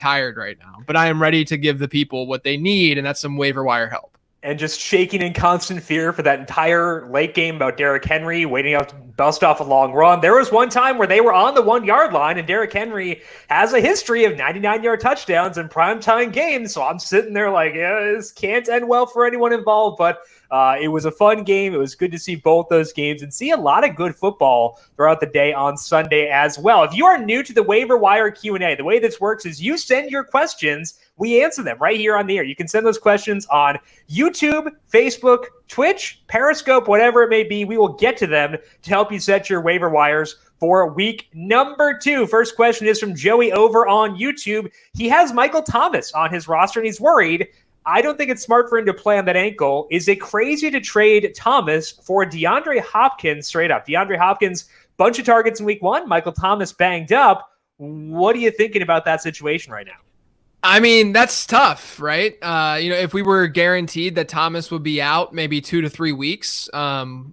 tired right now, but I am ready to give the people what they need, and that's some waiver wire help. And just shaking in constant fear for that entire late game about Derrick Henry waiting out to bust off a long run. There was one time where they were on the 1 yard line, and Derrick Henry has a history of 99-yard touchdowns in primetime games. So I'm sitting there like, yeah, this can't end well for anyone involved. But it was a fun game. It was good to see both those games and see a lot of good football throughout the day on Sunday as well. If you are new to the Waiver Wire Q&A, the way this works is you send your questions. We answer them right here on the air. You can send those questions on YouTube, Facebook, Twitch, Periscope, whatever it may be. We will get to them to help you set your waiver wires for week number 2. First question is from Joey over on YouTube. He has Michael Thomas on his roster, and he's worried. I don't think it's smart for him to play on that ankle. Is it crazy to trade Thomas for DeAndre Hopkins straight up? DeAndre Hopkins, bunch of targets in week 1. Michael Thomas banged up. What are you thinking about that situation right now? I mean, that's tough, right? If we were guaranteed that Thomas would be out maybe 2 to 3 weeks,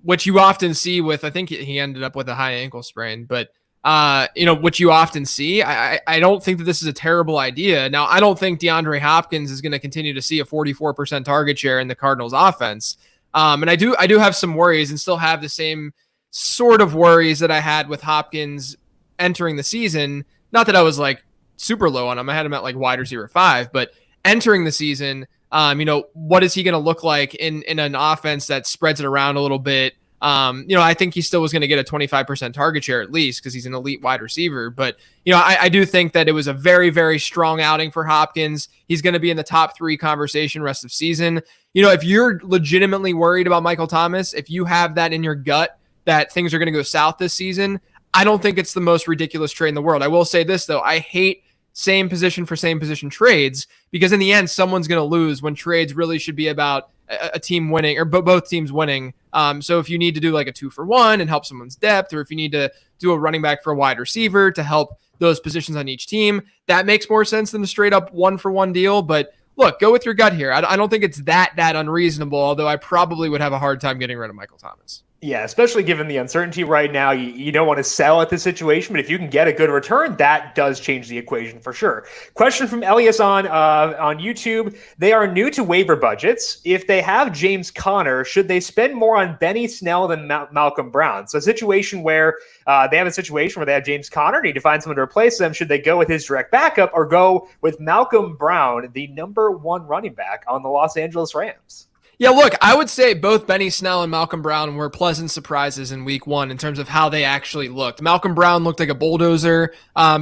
which you often see with, I think he ended up with a high ankle sprain, but what you often see, I don't think that this is a terrible idea. Now, I don't think DeAndre Hopkins is going to continue to see a 44% target share in the Cardinals offense. And I do have some worries and still have the same sort of worries that I had with Hopkins entering the season. Not that I was like super low on him. I had him at like wide receiver 5, but entering the season, what is he going to look like in an offense that spreads it around a little bit? I think he still was going to get a 25% target share at least because he's an elite wide receiver. But, I do think that it was a very, very strong outing for Hopkins. He's going to be in the top 3 conversation rest of season. If you're legitimately worried about Michael Thomas, if you have that in your gut that things are going to go south this season, I don't think it's the most ridiculous trade in the world. I will say this, though. I hate same position for same position trades because in the end, someone's going to lose when trades really should be about a team winning or both teams winning. So if you need to do like a 2-for-1 and help someone's depth, or if you need to do a running back for a wide receiver to help those positions on each team, that makes more sense than the straight up 1-for-1 deal. But look, go with your gut here. I don't think it's that unreasonable, although I probably would have a hard time getting rid of Michael Thomas. Yeah, especially given the uncertainty right now, you don't want to sell at this situation, but if you can get a good return, that does change the equation for sure. Question from Elias on YouTube. They are new to waiver budgets. If they have James Conner, should they spend more on Benny Snell than Malcolm Brown? So they have a situation where they have James Conner, need to find someone to replace them. Should they go with his direct backup or go with Malcolm Brown, the number 1 running back on the Los Angeles Rams? Yeah, look, I would say both Benny Snell and Malcolm Brown were pleasant surprises in week 1 in terms of how they actually looked. Malcolm Brown looked like a bulldozer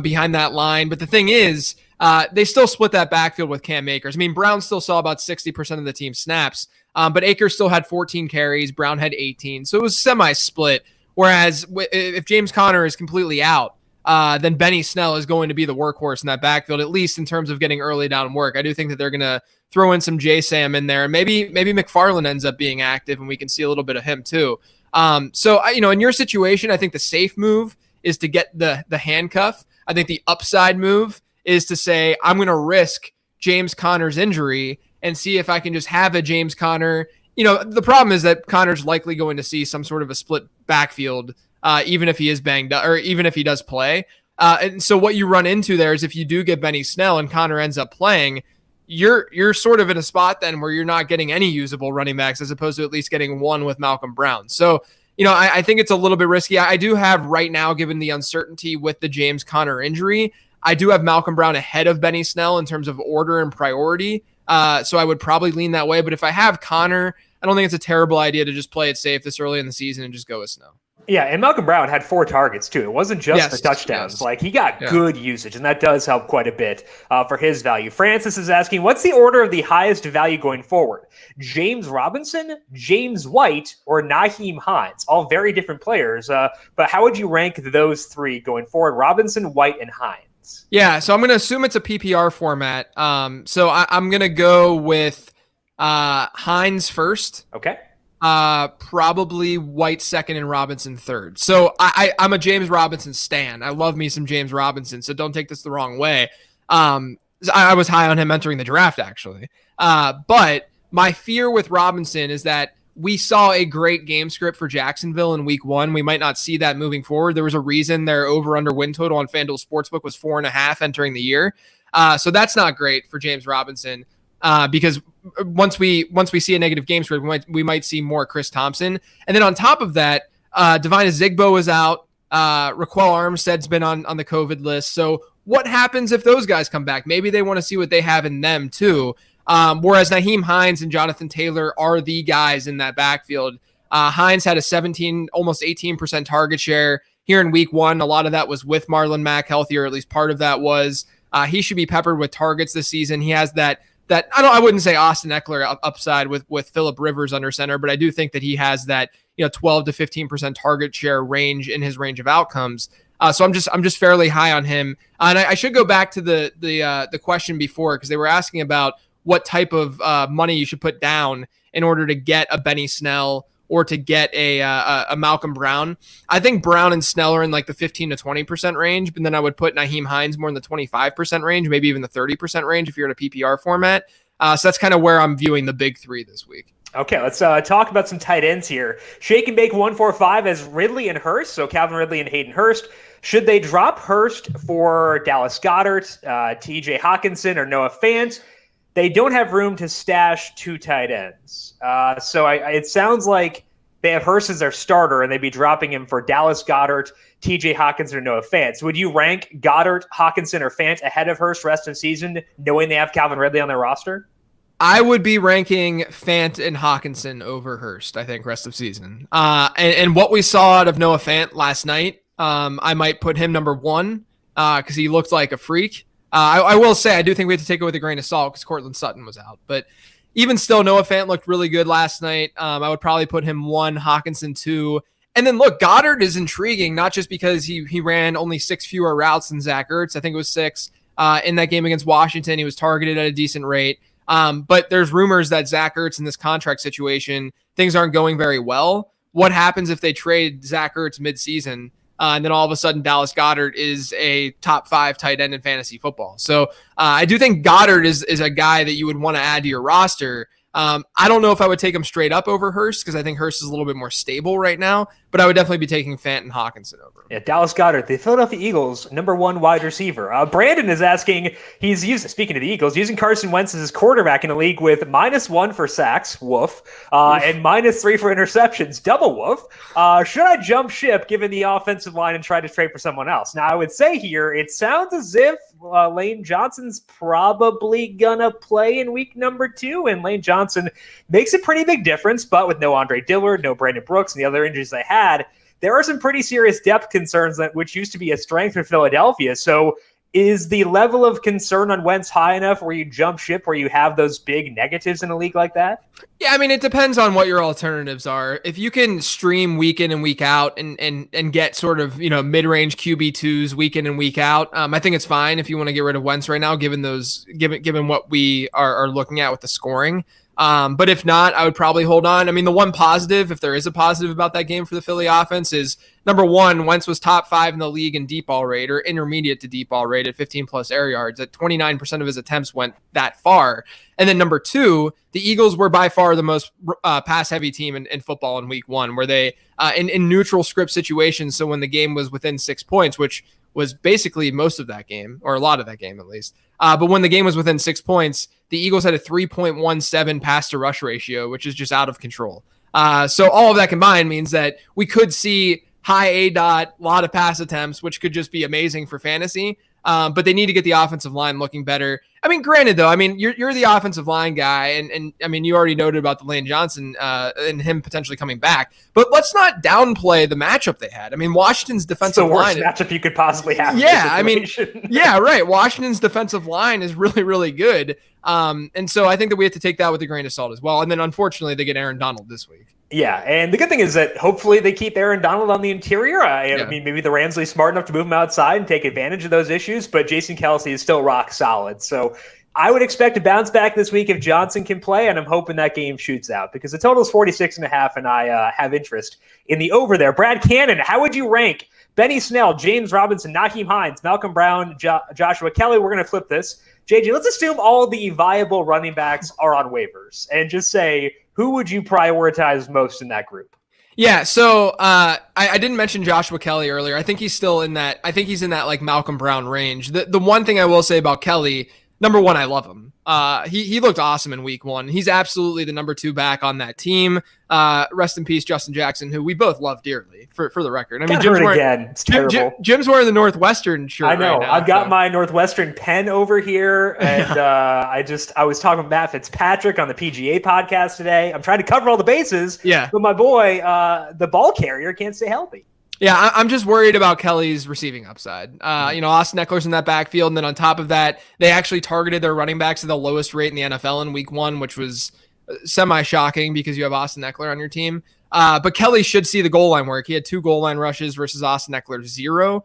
behind that line, but the thing is, they still split that backfield with Cam Akers. I mean, Brown still saw about 60% of the team's snaps, but Akers still had 14 carries, Brown had 18, so it was semi-split, whereas if James Conner is completely out, then Benny Snell is going to be the workhorse in that backfield, at least in terms of getting early down work. I do think that they're going to throw in some J-Sam in there, and maybe McFarland ends up being active, and we can see a little bit of him too. So in your situation, I think the safe move is to get the handcuff. I think the upside move is to say, I'm going to risk James Conner's injury and see if I can just have a James Conner. The problem is that Conner's likely going to see some sort of a split backfield, even if he is banged up, or even if he does play. And so what you run into there is if you do get Benny Snell and Conner ends up playing, you're sort of in a spot then where you're not getting any usable running backs as opposed to at least getting one with Malcolm Brown. So, I think it's a little bit risky. I do have right now, given the uncertainty with the James Conner injury, I do have Malcolm Brown ahead of Benny Snell in terms of order and priority. So I would probably lean that way. But if I have Conner, I don't think it's a terrible idea to just play it safe this early in the season and just go with Snell. Yeah, and Malcolm Brown had 4 targets, too. It wasn't just the touchdowns. Yes. Like, he got good usage, and that does help quite a bit for his value. Francis is asking, what's the order of the highest value going forward? James Robinson, James White, or Nyheim Hines? All very different players, but how would you rank those 3 going forward? Robinson, White, and Hines. Yeah, so I'm going to assume it's a PPR format. So I'm going to go with Hines first. Okay. Probably White second and Robinson third. So I'm a James Robinson stan. I love me some James Robinson, so don't take this the wrong way. I was high on him entering the draft, actually. But my fear with Robinson is that we saw a great game script for Jacksonville in week 1. We might not see that moving forward. There was a reason their over-under win total on FanDuel Sportsbook was 4.5 entering the year. So that's not great for James Robinson because once we see a negative game spread, we might see more Chris Thompson. And then on top of that, Devine Zigbo was out. Raquel Armstead's been on the COVID list. So what happens if those guys come back? Maybe they want to see what they have in them too. Whereas Nyheim Hines and Jonathan Taylor are the guys in that backfield. Hines had a 17, almost 18% target share here in week 1. A lot of that was with Marlon Mack healthy, or at least part of that was. He should be peppered with targets this season. He has that I wouldn't say Austin Eckler upside with Phillip Rivers under center, but I do think that he has that 12 to 15% target share range in his range of outcomes. So I'm just fairly high on him. And I should go back to the question before, because they were asking about what type of money you should put down in order to get a Benny Snell or to get a Malcolm Brown. I think Brown and Snell are in like the 15 to 20% range, but then I would put Nyheim Hines more in the 25% range, maybe even the 30% range if you're in a PPR format. So that's kind of where I'm viewing the big three this week. Okay, let's talk about some tight ends here. Shake and Bake 145 as Ridley and Hurst, so Calvin Ridley and Hayden Hurst. Should they drop Hurst for Dallas Goedert, TJ Hawkinson, or Noah Fant? They don't have room to stash 2 tight ends. So it sounds like they have Hurst as their starter, and they'd be dropping him for Dallas Goedert, TJ Hawkinson, or Noah Fant. So would you rank Goedert, Hawkinson, or Fant ahead of Hurst rest of season, knowing they have Calvin Ridley on their roster? I would be ranking Fant and Hawkinson over Hurst, I think, rest of season. And what we saw out of Noah Fant last night, I might put him number 1 because he looked like a freak. I will say I do think we have to take it with a grain of salt because Cortland Sutton was out. But even still, Noah Fant looked really good last night. I would probably put him 1, Hawkinson 2. And then, look, Goddard is intriguing, not just because he ran only 6 fewer routes than Zach Ertz. I think it was 6 in that game against Washington. He was targeted at a decent rate. But there's rumors that Zach Ertz in this contract situation, things aren't going very well. What happens if they trade Zach Ertz midseason? And then all of a sudden Dallas Goedert is a top 5 tight end in fantasy football. So I do think Goddard is a guy that you would want to add to your roster. I don't know if I would take him straight up over Hurst because I think Hurst is a little bit more stable right now, but I would definitely be taking Fant and Hawkinson over him. Yeah, Dallas Goedert, the Philadelphia Eagles' number 1 wide receiver. Brandon is asking, speaking of the Eagles, using Carson Wentz as his quarterback in a league with -1 for sacks, woof, and -3 for interceptions, double woof. Should I jump ship given the offensive line and try to trade for someone else? Now, I would say here, it sounds as if Lane Johnson's probably gonna play in week number 2, and Lane Johnson makes a pretty big difference, but with no Andre Dillard, no Brandon Brooks, and the other injuries they had, there are some pretty serious depth concerns which used to be a strength for Philadelphia. So is the level of concern on Wentz high enough where you jump ship, where you have those big negatives in a league like that? Yeah, I mean, it depends on what your alternatives are. If you can stream week in and week out and get sort of, mid-range QB2s week in and week out, I think it's fine if you want to get rid of Wentz right now, given what we are looking at with the scoring. But if not, I would probably hold on. I mean, the one positive, if there is a positive about that game for the Philly offense, is number 1, Wentz was top 5 in the league in deep ball rate, or intermediate to deep ball rate at 15 plus air yards. At 29% of his attempts went that far. And then number 2, the Eagles were by far the most pass heavy team in football in week 1, where they in neutral script situations. So when the game was within 6 points, which was basically most of that game, or a lot of that game at least. But when the game was within 6 points, the Eagles had a 3.17 pass to rush ratio, which is just out of control. So all of that combined means that we could see high ADOT, a lot of pass attempts, which could just be amazing for fantasy. But they need to get the offensive line looking better. I mean, granted though, I mean, you're the offensive line guy, and I mean, you already noted about the Lane Johnson and him potentially coming back, but let's not downplay the matchup they had. I mean, Washington's defensive line, the worst matchup you could possibly have. Yeah, I mean, yeah, right. Washington's defensive line is really, really good. And so I think that we have to take that with a grain of salt as well. And then unfortunately they get Aaron Donald this week. Yeah, and the good thing is that hopefully they keep Aaron Donald on the interior. I mean, maybe the Rams are smart enough to move him outside and take advantage of those issues, but Jason Kelce is still rock solid. So I would expect to bounce back this week if Johnson can play, and I'm hoping that game shoots out because the total is 46.5, and I have interest in the over there. Brad Cannon, how would you rank Benny Snell, James Robinson, Nyheim Hines, Malcolm Brown, Joshua Kelly? We're going to flip this. JJ, let's assume all the viable running backs are on waivers and just say, who would you prioritize most in that group? Yeah, so I didn't mention Joshua Kelly earlier. I think he's still in that. I think he's in that like Malcolm Brown range. The one thing I will say about Kelly, number one, I love him. He looked awesome in week 1. He's absolutely the number 2 back on that team. Rest in peace, Justin Jackson, who we both love dearly. For the record, I mean, It's terrible. Jim's wearing the Northwestern shirt. I know. Right now, I've got my Northwestern pen over here, and I was talking with Matt Fitzpatrick on the PGA podcast today. I'm trying to cover all the bases. Yeah, but my boy, the ball carrier, can't stay healthy. Yeah, I'm just worried about Kelly's receiving upside. Austin Eckler's in that backfield, and then on top of that, they actually targeted their running backs at the lowest rate in the NFL in week 1, which was semi-shocking because you have Austin Eckler on your team. But Kelly should see the goal line work. He had 2 goal line rushes versus Austin Eckler 0.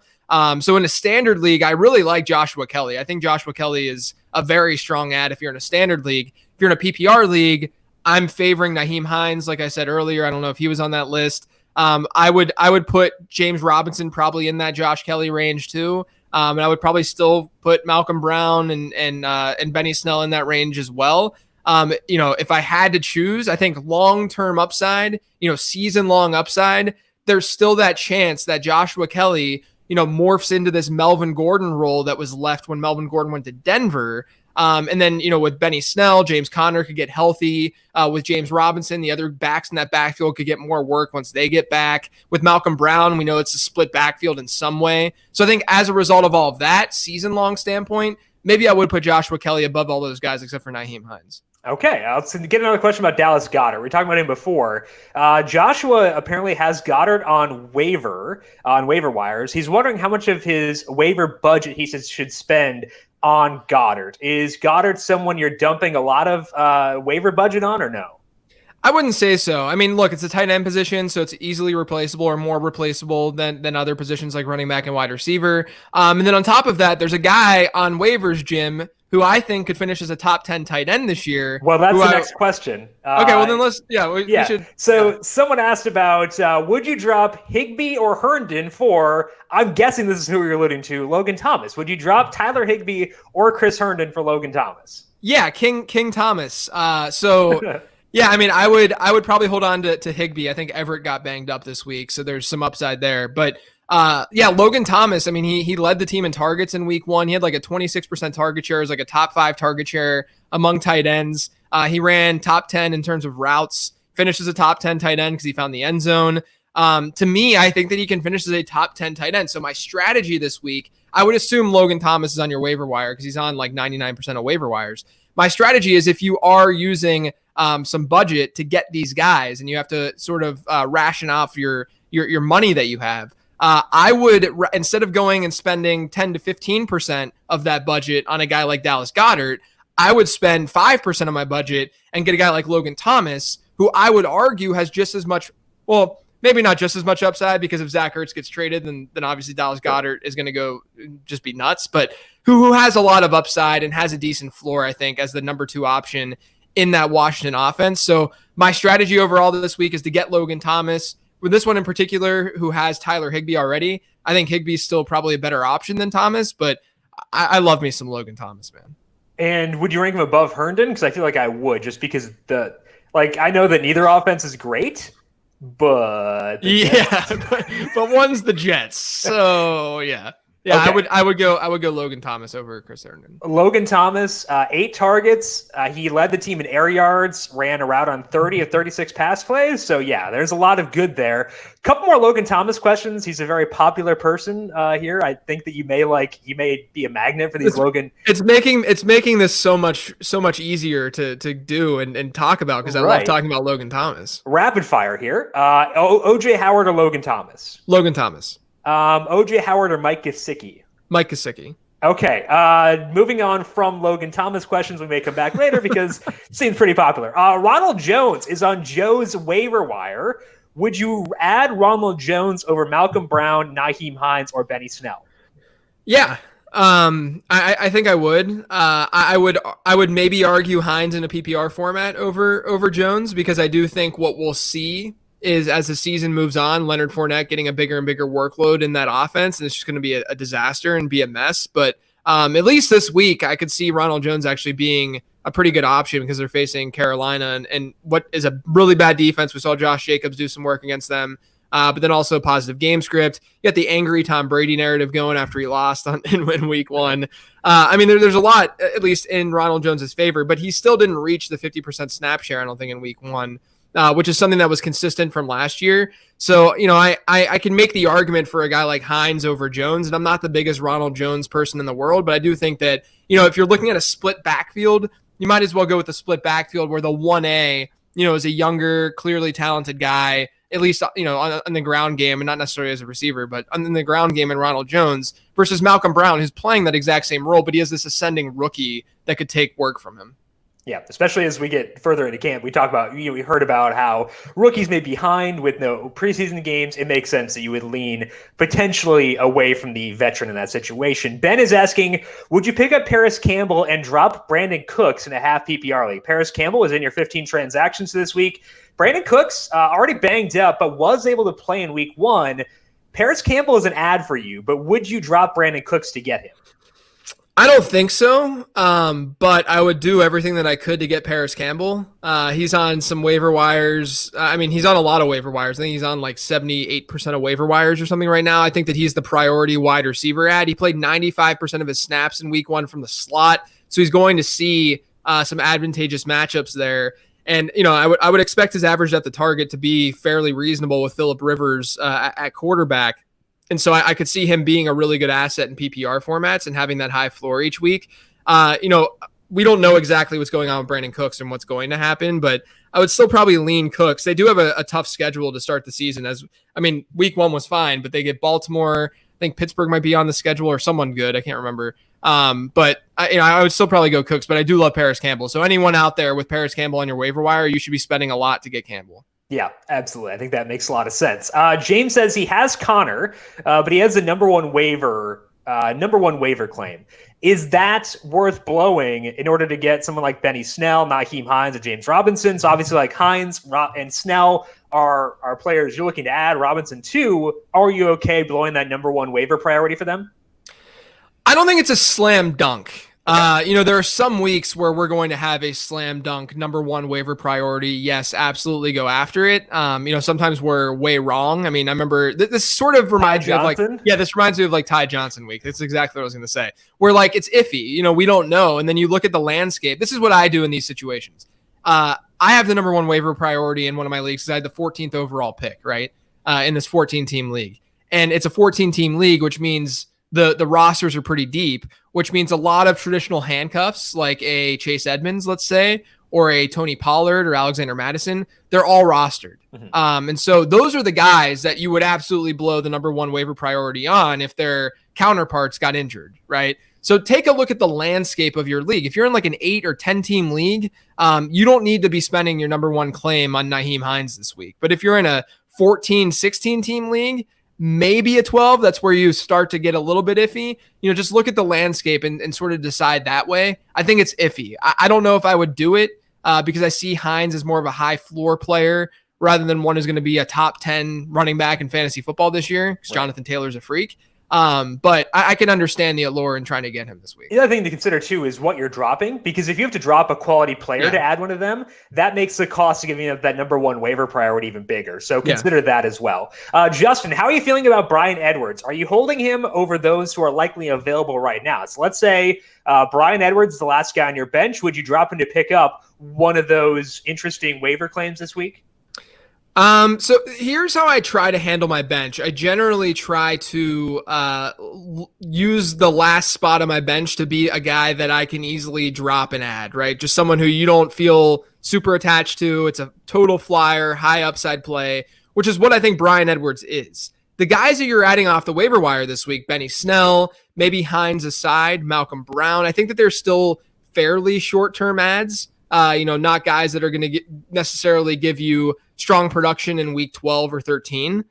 So in a standard league, I really like Joshua Kelly. I think Joshua Kelly is a very strong ad if you're in a standard league. If you're in a PPR league, I'm favoring Nyheim Hines. Like I said earlier, I don't know if he was on that list. I would put James Robinson probably in that Josh Kelly range too. And I would probably still put Malcolm Brown and Benny Snell in that range as well. If I had to choose, I think long-term upside, season-long upside, there's still that chance that Joshua Kelly, morphs into this Melvin Gordon role that was left when Melvin Gordon went to Denver. And then, with Benny Snell, James Conner could get healthy. With James Robinson, the other backs in that backfield could get more work once they get back. With Malcolm Brown, we know it's a split backfield in some way. So I think as a result of all of that, season-long standpoint, maybe I would put Joshua Kelly above all those guys except for Nyheim Hines. Okay, let's get another question about Dallas Goedert. We were talking about him before. Joshua apparently has Goedert on waiver wires. He's wondering how much of his waiver budget he says should spend on Goedert. Is Goedert someone you're dumping a lot of waiver budget on, or no? I wouldn't say so. I mean, look, it's a tight end position, so it's easily replaceable or more replaceable than other positions like running back and wide receiver. And then on top of that, there's a guy on waivers, Jim, who I think could finish as a top 10 tight end this year. Well, that's the next question. Okay, well then we should. So someone asked about, would you drop Higbee or Herndon for, I'm guessing this is who you're alluding to, Logan Thomas. Would you drop Tyler Higbee or Chris Herndon for Logan Thomas? Yeah, King Thomas. Yeah, I mean, I would probably hold on to Higbee. I think Everett got banged up this week, so there's some upside there. But Logan Thomas, I mean, he led the team in targets in week 1. He had like a 26% target share. It was like a top 5 target share among tight ends. He ran top 10 in terms of routes, finished as a top 10 tight end because he found the end zone. To me, I think that he can finish as a top 10 tight end. So my strategy this week, I would assume Logan Thomas is on your waiver wire because he's on like 99% of waiver wires. My strategy is if you are using some budget to get these guys and you have to sort of ration off your money that you have, I would, instead of going and spending 10 to 15% of that budget on a guy like Dallas Goedert, I would spend 5% of my budget and get a guy like Logan Thomas, who I would argue has just as much, well, maybe not just as much upside, because if Zach Ertz gets traded, then obviously Dallas Goedert is going to go just be nuts, but who has a lot of upside and has a decent floor, I think, as the number 2 option in that Washington offense. So my strategy overall this week is to get Logan Thomas. With this one in particular, who has Tyler Higbee already, I think Higbee's still probably a better option than Thomas, but I love me some Logan Thomas, man. And would you rank him above Herndon? Because I feel like I would, just because I know that neither offense is great, but but one's the Jets, so yeah. Yeah, okay. I would go Logan Thomas over Chris Herndon. Logan Thomas, 8 targets. He led the team in air yards, ran a route on 30 of 36 pass plays. So yeah, there's a lot of good there. A couple more Logan Thomas questions. He's a very popular person here. I think that he may be a magnet for these Logan. It's making this so much easier to do and talk about, because I love talking about Logan Thomas. Rapid fire here. OJ Howard or Logan Thomas? Logan Thomas. OJ Howard or Mike Gesicki? Mike Gesicki. Okay. Moving on from Logan Thomas questions, we may come back later because it seems pretty popular. Ronald Jones is on Joe's waiver wire. Would you add Ronald Jones over Malcolm Brown, Nyheim Hines, or Benny Snell? Yeah. I think I would. I would maybe argue Hines in a PPR format over Jones, because I do think what we'll see is, as the season moves on, Leonard Fournette getting a bigger and bigger workload in that offense, and it's just going to be a disaster and be a mess. But at least this week, I could see Ronald Jones actually being a pretty good option because they're facing Carolina and what is a really bad defense. We saw Josh Jacobs do some work against them. But then also a positive game script. You got the angry Tom Brady narrative going after he lost in week 1. I mean, there's a lot, at least in Ronald Jones's favor, but he still didn't reach the 50% snap share, I don't think, in week 1, which is something that was consistent from last year. So, I can make the argument for a guy like Hines over Jones, and I'm not the biggest Ronald Jones person in the world, but I do think that, if you're looking at a split backfield, you might as well go with the split backfield where the 1A, is a younger, clearly talented guy, at least, on the ground game, and not necessarily as a receiver, but on the ground game in Ronald Jones versus Malcolm Brown, who's playing that exact same role, but he has this ascending rookie that could take work from him. Yeah, especially as we get further into camp, we heard about how rookies may be behind with no preseason games. It makes sense that you would lean potentially away from the veteran in that situation. Ben is asking, would you pick up Parris Campbell and drop Brandon Cooks in a half PPR league? Parris Campbell was in your 15 transactions this week. Brandon Cooks already banged up, but was able to play in week 1. Parris Campbell is an ad for you, but would you drop Brandon Cooks to get him? I don't think so, but I would do everything that I could to get Parris Campbell. He's on some waiver wires. He's on a lot of waiver wires. I think he's on like 78% of waiver wires or something right now. I think that he's the priority wide receiver ad. He played 95% of his snaps in week 1 from the slot, so he's going to see some advantageous matchups there. And, I would expect his average at the target to be fairly reasonable with Phillip Rivers at quarterback. And so I could see him being a really good asset in PPR formats and having that high floor each week. We don't know exactly what's going on with Brandon Cooks and what's going to happen, but I would still probably lean Cooks. They do have a tough schedule to start the season. Week 1 was fine, but they get Baltimore. I think Pittsburgh might be on the schedule or someone good. I can't remember. But I would still probably go Cooks, but I do love Parris Campbell. So anyone out there with Parris Campbell on your waiver wire, you should be spending a lot to get Campbell. Yeah, absolutely. I think that makes a lot of sense. James says he has Connor, but he has the number one waiver claim. Is that worth blowing in order to get someone like Benny Snell, Nyheim Hines, and James Robinson? So obviously, like Hines and Snell are players you're looking to add. Robinson too. Are you okay blowing that number one waiver priority for them? I don't think it's a slam dunk. There are some weeks where we're going to have a slam dunk number one waiver priority. Yes, absolutely go after it. Sometimes we're way wrong. I remember this sort of reminds me of this reminds me of like Ty Johnson week. That's exactly what I was going to say. Where like it's iffy, we don't know. And then you look at the landscape. This is what I do in these situations. I have the number one waiver priority in one of my leagues because I had the 14th overall pick, right? In this 14-team league. And it's a 14-team league, which means the rosters are pretty deep, which means a lot of traditional handcuffs, like a Chase Edmonds, let's say, or a Tony Pollard or Alexander Madison, they're all rostered. Mm-hmm. And so those are the guys that you would absolutely blow the number one waiver priority on if their counterparts got injured, right? So take a look at the landscape of your league. If you're in like an 8 or 10 team league, you don't need to be spending your number one claim on Nyheim Hines this week. But if you're in a 14, 16 team league, maybe a 12, that's where you start to get a little bit iffy. Just look at the landscape and sort of decide that way. I think it's iffy. I don't know if I would do it because I see Hines as more of a high floor player rather than one who's going to be a top 10 running back in fantasy football this year because Jonathan Taylor's a freak. But I can understand the allure in trying to get him this week. The other thing to consider too is what you're dropping, because if you have to drop a quality player to add one of them, that makes the cost of giving up that number one waiver priority even bigger. So consider that as well. Justin, how are you feeling about Bryan Edwards? Are you holding him over those who are likely available right now? So let's say Bryan Edwards is the last guy on your bench. Would you drop him to pick up one of those interesting waiver claims this week? So here's how I try to handle my bench. I generally try to use the last spot on my bench to be a guy that I can easily drop and add, right? Just someone who you don't feel super attached to. It's a total flyer, high upside play, which is what I think Bryan Edwards is. The guys that you're adding off the waiver wire this week, Benny Snell, maybe Hines aside, Malcolm Brown, I think that they're still fairly short-term ads. Not guys that are going to necessarily give you strong production in week 12 or 13,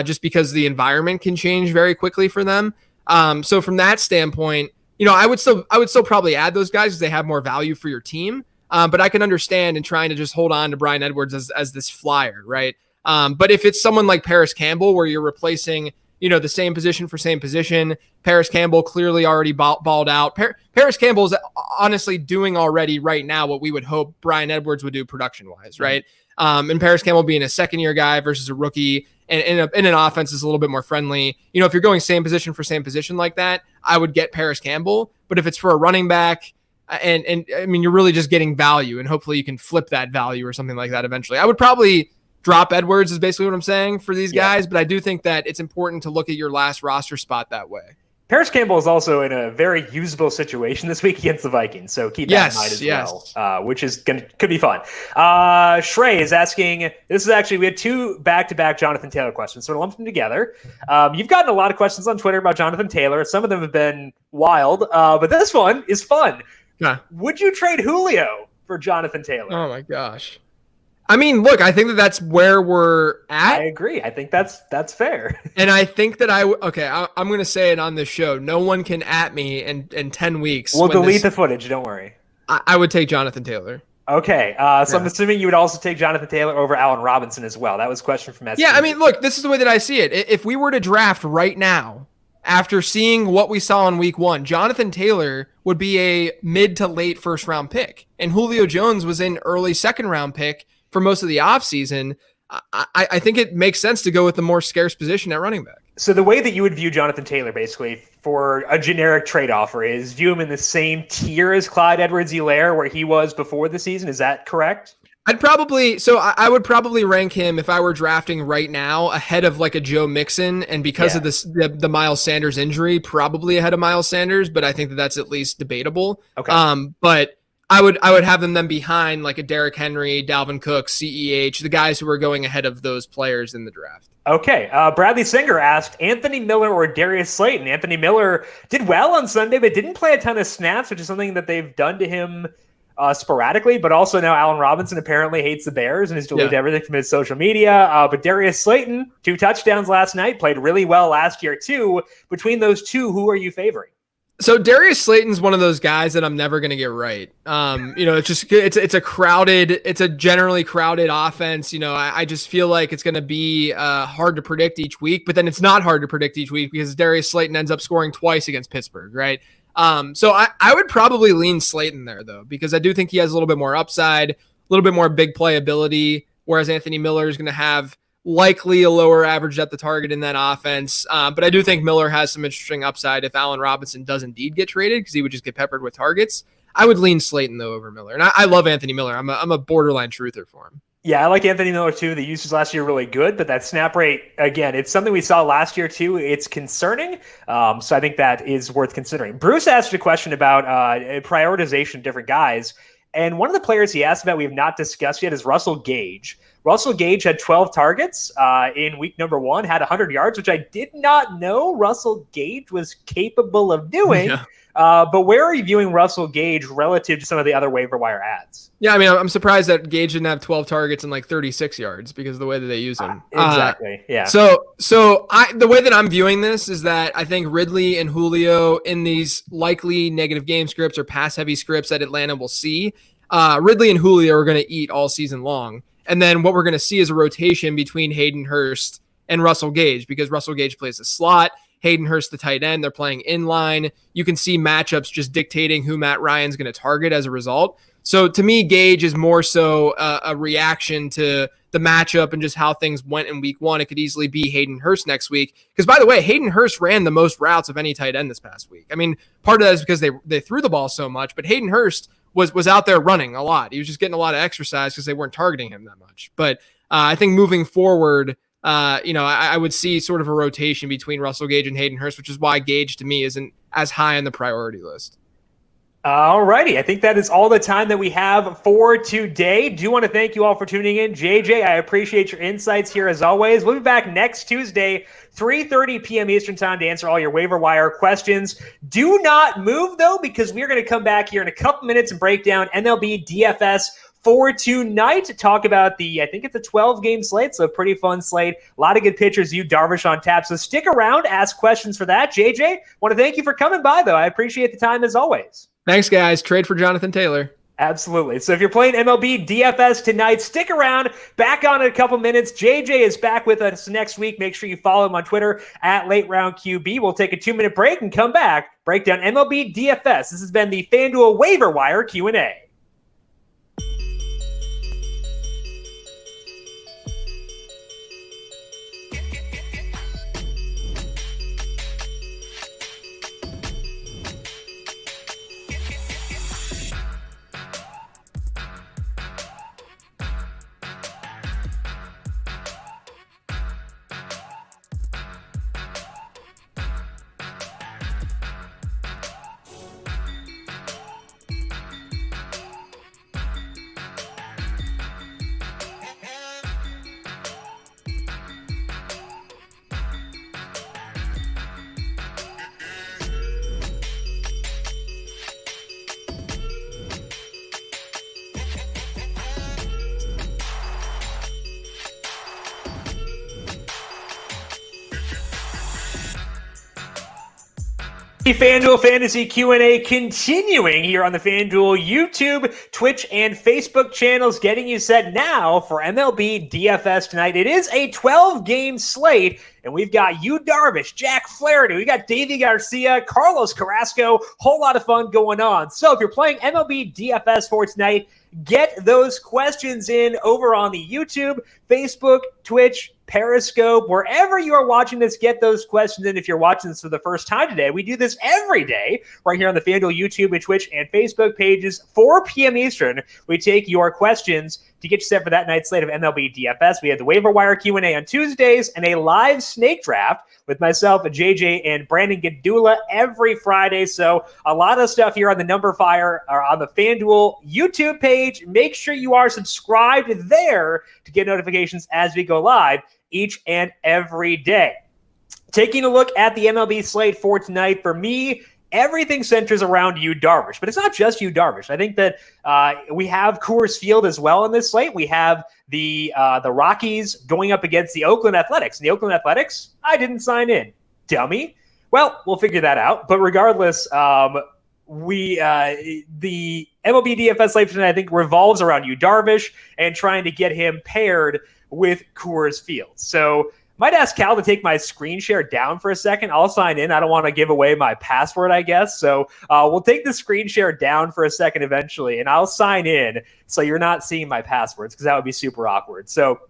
just because the environment can change very quickly for them. So from that standpoint, I would still probably add those guys because they have more value for your team. But I can understand in trying to just hold on to Bryan Edwards as this flyer, right? But if it's someone like Parris Campbell, where you're replacing, the same position for same position. Parris Campbell clearly already balled out. Parris Campbell is honestly doing already right now what we would hope Bryan Edwards would do production-wise, right? And Parris Campbell being a second-year guy versus a rookie and in an offense is a little bit more friendly. If you're going same position for same position like that, I would get Parris Campbell. But if it's for a running back, and I mean, you're really just getting value, and hopefully you can flip that value or something like that eventually. I would probably drop Edwards is basically what I'm saying for these guys, but I do think that it's important to look at your last roster spot that way. Parris Campbell is also in a very usable situation this week against the Vikings, so keep that in mind as well, which is could be fun. Shrey is asking, we had 2 back-to-back Jonathan Taylor questions, so I lumped them together. You've gotten a lot of questions on Twitter about Jonathan Taylor. Some of them have been wild, but this one is fun. Yeah. Would you trade Julio for Jonathan Taylor? Oh my gosh. I mean, look, I think that's where we're at. I agree. I think that's fair. And I think that I'm going to say it on this show. No one can at me in 10 weeks. We'll delete the footage. Don't worry. I would take Jonathan Taylor. Okay. So I'm assuming you would also take Jonathan Taylor over Allen Robinson as well. That was a question from SB. Yeah, I mean, look, this is the way that I see it. If we were to draft right now, after seeing what we saw in week 1, Jonathan Taylor would be a mid to late first round pick. And Julio Jones was an early second round pick for most of the offseason. I think it makes sense to go with the more scarce position at running back. So the way that you would view Jonathan Taylor, basically, for a generic trade offer is view him in the same tier as Clyde Edwards-Helaire, where he was before the season. Is that correct? I would probably rank him, if I were drafting right now, ahead of like a Joe Mixon, and because of the Miles Sanders injury, probably ahead of Miles Sanders, but I think that's at least debatable. Okay. But I would have them then behind like a Derrick Henry, Dalvin Cook, CEH, the guys who are going ahead of those players in the draft. Okay. Bradley Singer asked Anthony Miller or Darius Slayton. Anthony Miller did well on Sunday, but didn't play a ton of snaps, which is something that they've done to him sporadically. But also now Allen Robinson apparently hates the Bears and has deleted everything from his social media. But Darius Slayton, 2 touchdowns last night, played really well last year too. Between those two, who are you favoring? So Darius Slayton's one of those guys that I'm never going to get right. It's a generally crowded offense. I just feel like it's going to be hard to predict each week, but then it's not hard to predict each week because Darius Slayton ends up scoring twice against Pittsburgh, right? So I would probably lean Slayton there though, because I do think he has a little bit more upside, a little bit more big play ability, whereas Anthony Miller is going to have likely a lower average at the target in that offense. But I do think Miller has some interesting upside if Allen Robinson does indeed get traded, because he would just get peppered with targets. I would lean Slayton though over Miller. And I love Anthony Miller. I'm a borderline truther for him. Yeah, I like Anthony Miller too. The usage last year really good, but that snap rate, again, it's something we saw last year too. It's concerning. So I think that is worth considering. Bruce asked a question about prioritization of different guys. And one of the players he asked about we have not discussed yet is Russell Gage. Russell Gage had 12 targets in week number 1, had 100 yards, which I did not know Russell Gage was capable of doing. Yeah. But where are you viewing Russell Gage relative to some of the other waiver wire ads? Yeah, I mean, I'm surprised that Gage didn't have 12 targets and like 36 yards because of the way that they use him. Exactly, yeah. So the way that I'm viewing this is that I think Ridley and Julio in these likely negative game scripts or pass-heavy scripts that Atlanta will see, Ridley and Julio are going to eat all season long. And then what we're going to see is a rotation between Hayden Hurst and Russell Gage, because Russell Gage plays the slot, Hayden Hurst the tight end. They're playing in line. You can see matchups just dictating who Matt Ryan's going to target as a result. So to me, Gage is more so a reaction to the matchup and just how things went in week 1. It could easily be Hayden Hurst next week. Because by the way, Hayden Hurst ran the most routes of any tight end this past week. I mean, part of that is because they threw the ball so much, but Hayden Hurst was out there running a lot. He was just getting a lot of exercise because they weren't targeting him that much. But I think moving forward, I would see sort of a rotation between Russell Gage and Hayden Hurst, which is why Gage to me isn't as high on the priority list. All righty. I think that is all the time that we have for today. Do want to thank you all for tuning in. JJ, I appreciate your insights here as always. We'll be back next Tuesday, 3:30 p.m. Eastern time to answer all your waiver wire questions. Do not move though, because we're going to come back here in a couple minutes and break down MLB DFS for tonight to talk about I think it's a 12-game slate, so a pretty fun slate. A lot of good pitchers, Darvish on tap. So stick around, ask questions for that. JJ, want to thank you for coming by though. I appreciate the time as always. Thanks, guys. Trade for Jonathan Taylor. Absolutely. So if you're playing MLB DFS tonight, stick around. Back on in a couple minutes. JJ is back with us next week. Make sure you follow him on Twitter at LateRoundQB. We'll take a 2-minute break and come back. Break down MLB DFS. This has been the FanDuel Waiver Wire Q&A. The FanDuel Fantasy Q&A continuing here on the FanDuel YouTube, Twitch, and Facebook channels, getting you set now for MLB DFS tonight. It is a 12-game slate, and we've got Yu Darvish, Jack Flaherty, we got Davey Garcia, Carlos Carrasco, whole lot of fun going on. So if you're playing MLB DFS for tonight, get those questions in over on the YouTube, Facebook, Twitch, Periscope, wherever you are watching this, get those questions in. If you're watching this for the first time today, we do this every day right here on the FanDuel YouTube and Twitch and Facebook pages, 4 p.m. Eastern. We take your questions to get you set for that night's slate of MLB DFS. We have the Waiver Wire Q&A on Tuesdays and a live snake draft with myself, JJ, and Brandon Gadula every Friday. So a lot of stuff here on the numberFire or on the FanDuel YouTube page. Make sure you are subscribed there to get notifications as we go live each and every day. Taking a look at the MLB slate for tonight, for me, everything centers around Yu Darvish, but it's not just Yu Darvish. I think that we have Coors Field as well in this slate. We have the Rockies going up against the Oakland Athletics. And the Oakland Athletics, I didn't sign in. Dummy. Well, we'll figure that out. But regardless, the MLB DFS slate tonight, I think, revolves around Yu Darvish and trying to get him paired with Coors Field. So might ask Cal to take my screen share down for a second. I'll sign in. I don't want to give away my password, I guess. So we'll take the screen share down for a second eventually, and I'll sign in so you're not seeing my passwords because that would be super awkward. So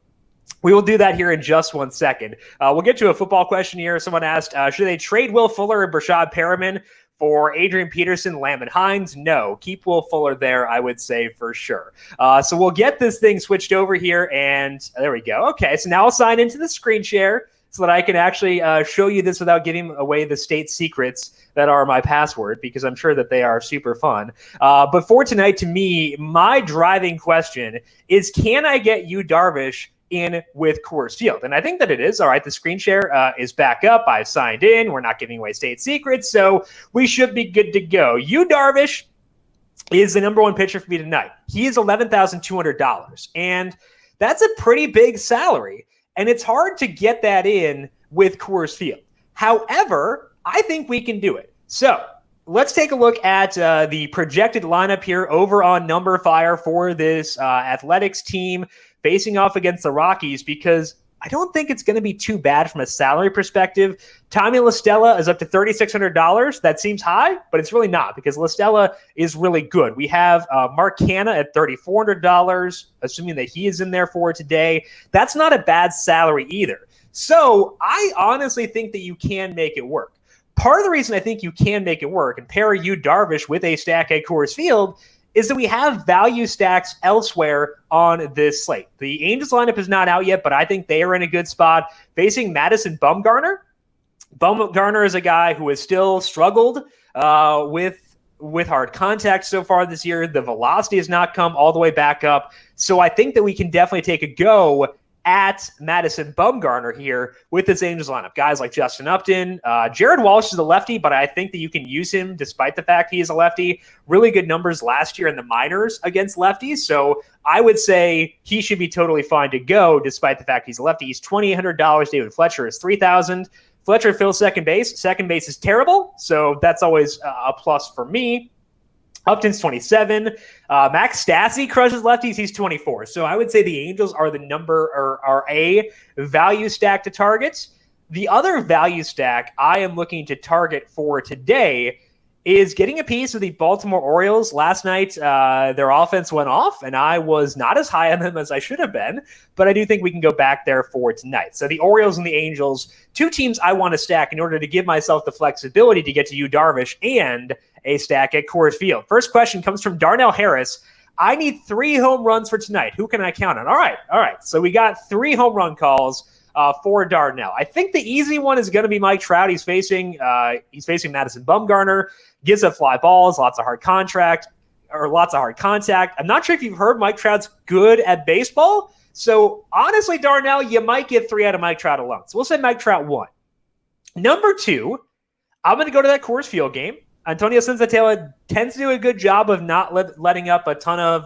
we will do that here in just 1 second. We'll get to a football question here. Someone asked, should they trade Will Fuller and Brashad Perriman for Adrian Peterson, Lamb, and Hines? No. Keep Will Fuller there, I would say, for sure. So we'll get this thing switched over here, and there we go. Okay, so now I'll sign into the screen share so that I can actually show you this without giving away the state secrets that are my password, because I'm sure that they are super fun. But for tonight, to me, my driving question is, can I get Yu Darvish in with Coors Field? And I think that it is. All right, the screen share is back up. I've signed in. We're not giving away state secrets, so we should be good to go. Yu Darvish is the number one pitcher for me tonight. He is $11,200, and that's a pretty big salary, and it's hard to get that in with Coors Field. However, I think we can do it. So let's take a look at the projected lineup here over on numberFire for this Athletics team facing off against the Rockies, because I don't think it's going to be too bad from a salary perspective. Tommy La Stella is up to $3,600. That seems high, but it's really not, because La Stella is really good. We have Mark Canha at $3,400, assuming that he is in there for today. That's not a bad salary either. So I honestly think that you can make it work. Part of the reason I think you can make it work and pair Yu Darvish with a stack at Coors Field is that we have value stacks elsewhere on this slate. The Angels lineup is not out yet, but I think they are in a good spot facing Madison Bumgarner. Bumgarner is a guy who has still struggled with hard contact so far this year. The velocity has not come all the way back up. So I think that we can definitely take a go at Madison Bumgarner here with this Angels lineup. Guys like Justin Upton, Jared Walsh is a lefty, but I think that you can use him despite the fact he is a lefty. Really good numbers last year in the minors against lefties, so I would say he should be totally fine to go despite the fact he's a lefty. He's $2,800. David Fletcher is $3,000. Fletcher fills second base. Second base is terrible, so that's always a plus for me. Upton's 27. Max Stassi crushes lefties. He's 24. So I would say the Angels are are a value stack to target. The other value stack I am looking to target for today is getting a piece of the Baltimore Orioles. Last night, their offense went off, and I was not as high on them as I should have been, but I do think we can go back there for tonight. So the Orioles and the Angels, two teams I want to stack in order to give myself the flexibility to get to Yu Darvish and a stack at Coors Field. First question comes from Darnell Harris. I need 3 home runs for tonight. Who can I count on? All right. So we got 3 home run calls for Darnell. I think the easy one is going to be Mike Trout. He's facing Madison Bumgarner. Gives up fly balls, lots of hard contact. I'm not sure if you've heard Mike Trout's good at baseball. So honestly, Darnell, you might get 3 out of Mike Trout alone. So we'll say Mike Trout 1. Number 2, I'm going to go to that Coors Field game. Antonio Senzatela tends to do a good job of not letting up a ton of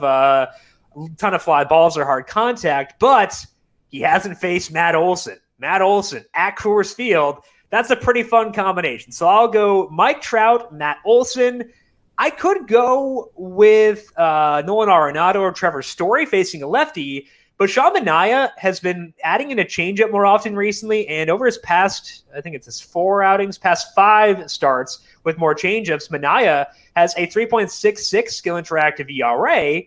fly balls or hard contact, but he hasn't faced Matt Olson. Matt Olson at Coors Field. That's a pretty fun combination. So I'll go Mike Trout, Matt Olson. I could go with Nolan Arenado or Trevor Story facing a lefty, but Sean Manaea has been adding in a changeup more often recently, and over his past, I think it's his 4 outings, past 5 starts with more changeups, Manaea has a 3.66 skill interactive ERA.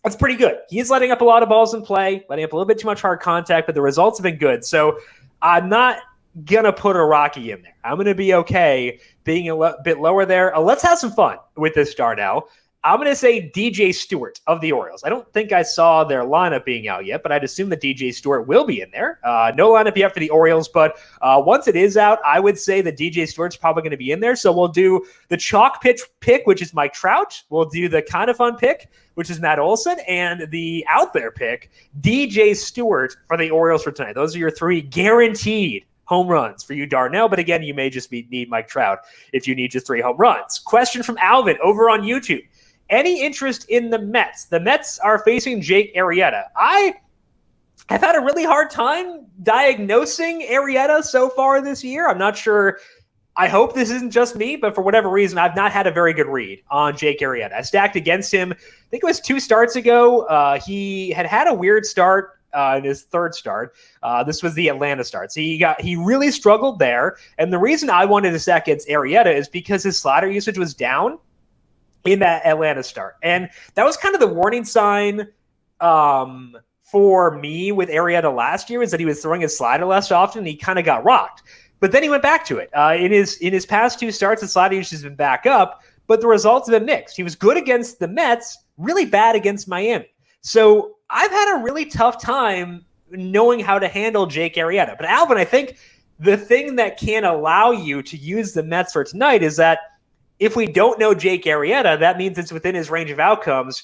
That's pretty good. He's letting up a lot of balls in play, letting up a little bit too much hard contact, but the results have been good. So I'm not going to put a Rocky in there. I'm going to be okay being a bit lower there. Let's have some fun with this Darnell. I'm going to say DJ Stewart of the Orioles. I don't think I saw their lineup being out yet, but I'd assume that DJ Stewart will be in there. No lineup yet for the Orioles, but once it is out, I would say that DJ Stewart's probably going to be in there. So we'll do the chalk pitch pick, which is Mike Trout. We'll do the kind of fun pick, which is Matt Olson, and the out there pick, DJ Stewart for the Orioles for tonight. Those are your 3 guaranteed home runs for you, Darnell. But again, you may just need Mike Trout if you need just 3 home runs. Question from Alvin over on YouTube. Any interest in the Mets? The Mets are facing Jake Arrieta. I have had a really hard time diagnosing Arrieta so far this year. I'm not sure. I hope this isn't just me, but for whatever reason, I've not had a very good read on Jake Arrieta. I stacked against him, I think it was 2 starts ago. He had a weird start in his 3rd start. This was the Atlanta start. So he really struggled there. And the reason I wanted to stack against Arrieta is because his slider usage was down in that Atlanta start. And that was kind of the warning sign for me with Arrieta last year, is that he was throwing his slider less often and he kind of got rocked. But then he went back to it. In his past 2 starts, the slider usage has been back up, but the results have been mixed. He was good against the Mets, really bad against Miami. So I've had a really tough time knowing how to handle Jake Arrieta. But Alvin, I think the thing that can allow you to use the Mets for tonight is that if we don't know Jake Arrieta, that means it's within his range of outcomes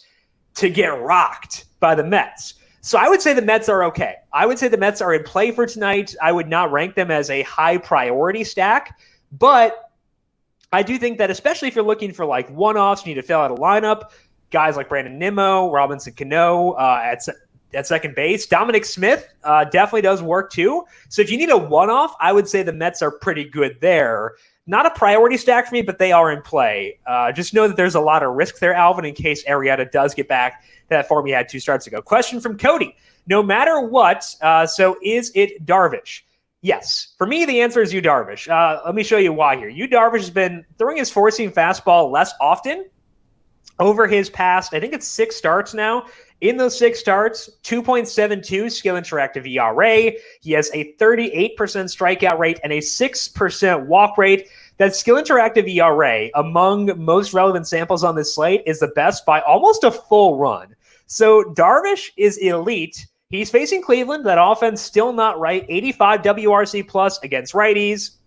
to get rocked by the Mets. So I would say the Mets are okay. I would say the Mets are in play for tonight. I would not rank them as a high priority stack, but I do think that especially if you're looking for like one-offs, you need to fill out a lineup, guys like Brandon Nimmo, Robinson Cano at second base. Dominic Smith definitely does work too. So if you need a one-off, I would say the Mets are pretty good there. Not a priority stack for me, but they are in play. Just know that there's a lot of risk there, Alvin, in case Arrieta does get back to that form he had 2 starts ago. Question from Cody. No matter what, so is it Darvish? Yes. For me, the answer is Yu Darvish. Let me show you why here. Yu Darvish has been throwing his four-seam fastball less often over his past, I think it's 6 starts now. In those 6 starts, 2.72 skill interactive ERA. He has a 38% strikeout rate and a 6% walk rate. That skill interactive ERA among most relevant samples on this slate is the best by almost a full run. So Darvish is elite. He's facing Cleveland. That offense still not right. 85 WRC plus against righties.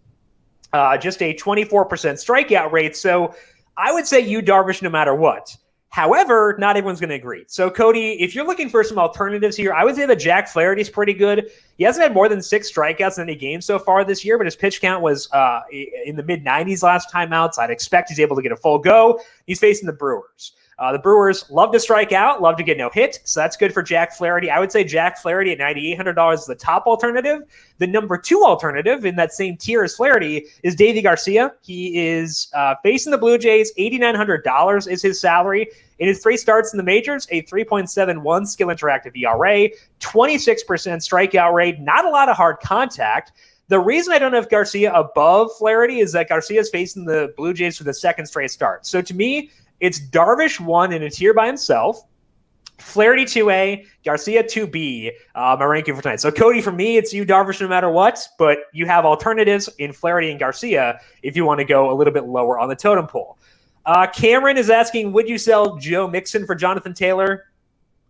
Just a 24% strikeout rate. So I would say Yu Darvish no matter what. However, not everyone's going to agree. So, Cody, if you're looking for some alternatives here, I would say that Jack Flaherty's pretty good. He hasn't had more than 6 strikeouts in any game so far this year, but his pitch count was in the mid-90s last time out, so I'd expect he's able to get a full go. He's facing the Brewers. The Brewers love to strike out, love to get no hit, so that's good for Jack Flaherty. I would say Jack Flaherty at $9,800 is the top alternative. The number 2 alternative in that same tier as Flaherty is Davy Garcia. He is facing the Blue Jays. $8,900 is his salary. In his 3 starts in the majors, a 3.71 skill interactive ERA, 26% strikeout rate, not a lot of hard contact. The reason I don't have Garcia above Flaherty is that Garcia is facing the Blue Jays for the second straight start. So to me, it's Darvish 1 in a tier by himself, Flaherty 2A, Garcia 2B, my ranking for tonight. So Cody, for me, it's you, Darvish, no matter what, but you have alternatives in Flaherty and Garcia if you want to go a little bit lower on the totem pole. Cameron is asking, would you sell Joe Mixon for Jonathan Taylor?